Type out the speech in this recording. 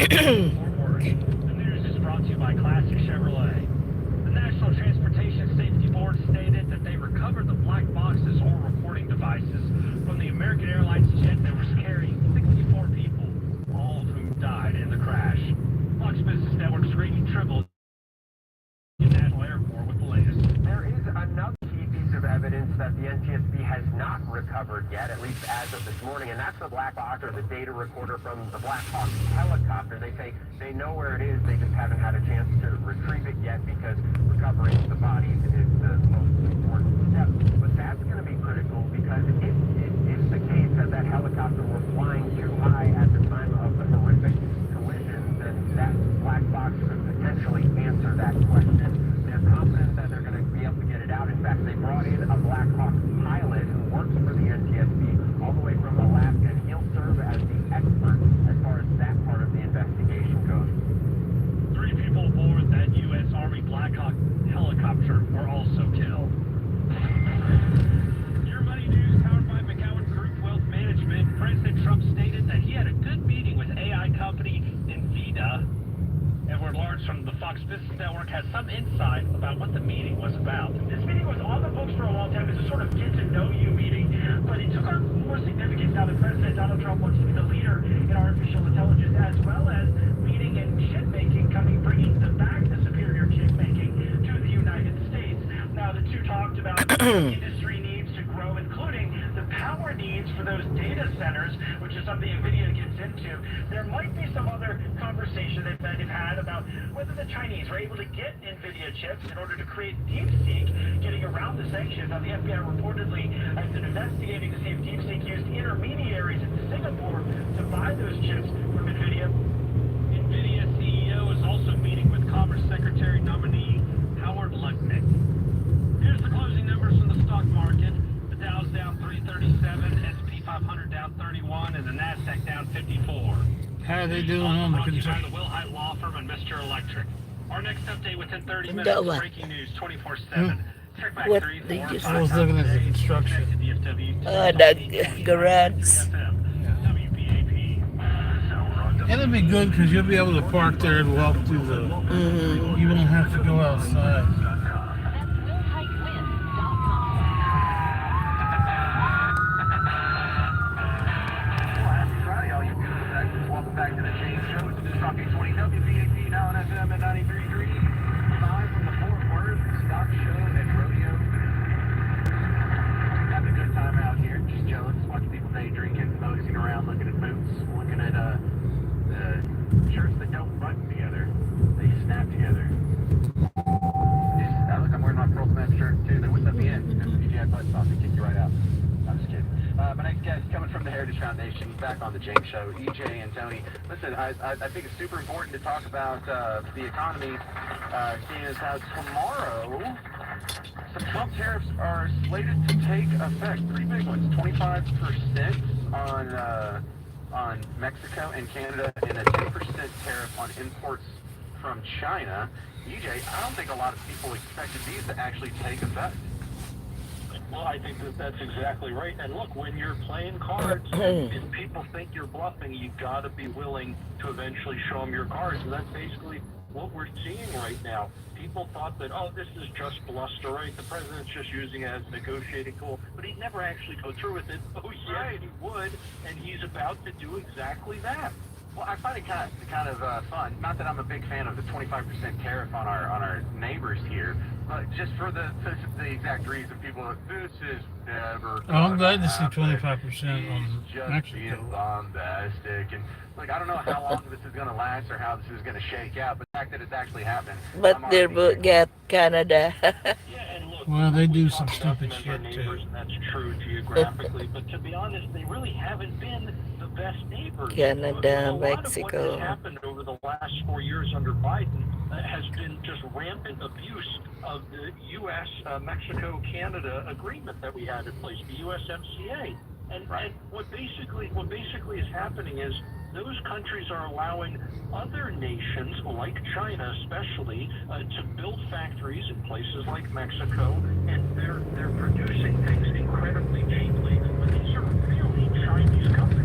work. The news is brought to you by Classic Chevrolet. The National Transportation Safety Board stated that they recovered the black boxes or recording devices from the American Airlines jet that was carrying 64 people, all of whom died in the crash. Fox Business Network's Grady Tribble in National Airport with the latest. There is another key piece of evidence that the NTSB has not recovered yet, at least as of this morning, and that's the black box or the data recorder from the Black Hawk helicopter. They say they know where it is, they just haven't had a chance to retrieve it yet because recovering the bodies is the most important step. But that's going to be critical because if it's the case that that helicopter were flying too high at the time of the horrific collision, then that black box could potentially answer that question. They're confident that they're going to be able to get it out. In fact, they brought in a Black Hawk pilot who works for the NTSB all the way from Alaska, and he'll serve as the expert as far as that part of the investigation goes. 3 people aboard that U.S. Army Black Hawk helicopter were also killed. Your Money News, powered by McCowan Group Wealth Management. President Trump stated that he had a good meeting with AI company NVIDIA. Edward Lawrence from the Fox Business Network has some insight about what the meeting was about. This meeting was on the books for a long time as a sort of get-to-know-you meeting, but it took on more significance now that President Donald Trump wants to be the leader in artificial intelligence, as well as leading in chip-making, bringing back the superior chip-making to the United States. Now, the two talked about industry needs to grow, including the power needs for those data centers, which is something NVIDIA gets into. There might be some other conversation that they've had about whether the Chinese were able to get NVIDIA chips in order to create DeepSeek, getting around the sanctions. Now, the FBI reportedly has been investigating to see if DeepSeek used intermediaries in Singapore to buy those chips from NVIDIA. NVIDIA CEO is also meeting with Commerce Secretary nominee Howard Lutnick. Here's the closing numbers from the stock market. The Dow's down 337, S&P 500 down 31, and the Nasdaq down 54. How are they doing on the By construction? the Will Hite Law Firm and Mr. Electric. Our next update within 30 minutes. Breaking news 24/7. Check back What 3, they 4, just- 5 I was looking at the construction. The garage. WBAP. It'll be good because you'll be able to park there and walk through the. You won't have to go outside. Welcome back to the James Show. It's News Talk 820 WBAP, now on FM at 93.3. Live from the Fort Worth Stock Show and Rodeo. Having a good time out here. Just jealous, watching people day drinking, moseying around, looking at boots, looking at the shirts that don't button together. They snap together. Look, I'm wearing my Pearl Smith shirt too. They wouldn't let me in. If you had buttons on, they'd kick you right out. I'm just kidding. My next guest coming from the Heritage Foundation, back on the James Show, EJ and Tony. Listen, I think it's super important to talk about the economy, seeing as how tomorrow some Trump tariffs are slated to take effect. 3 big ones: 25% on Mexico and Canada, and a 10% tariff on imports from China. EJ, I don't think a lot of people expected these to actually take effect. Well, I think that's exactly right. And look, when you're playing cards, if people think you're bluffing, you've got to be willing to eventually show them your cards. And that's basically what we're seeing right now. People thought that, oh, this is just bluster, right? The president's just using it as a negotiating tool. But he'd never actually go through with it. Oh, yes, he would. And he's about to do exactly that. Well, I find it kind of fun. Not that I'm a big fan of the 25% tariff on our neighbors here, but just for the exact reason people are, this is never. Oh, I'm glad to see happen. 25% on He's just Mexico. being bombastic, and like I don't know how long this is going to last or how this is going to shake out, but the fact that it's actually happened. But they're both got Canada. Yeah, and look, Well, they do we some talk about stupid them as shit, our neighbors, too. and that's true geographically. But to be honest, they really haven't been the best neighbors. Canada, A lot of what Mexico. has happened over the last 4 years under Biden has been just rampant abuse of the U.S.-Mexico-Canada agreement that we had in place, the USMCA. And what basically is happening is those countries are allowing other nations, like China especially, to build factories in places like Mexico, and they're producing things incredibly cheaply. But these are really Chinese companies.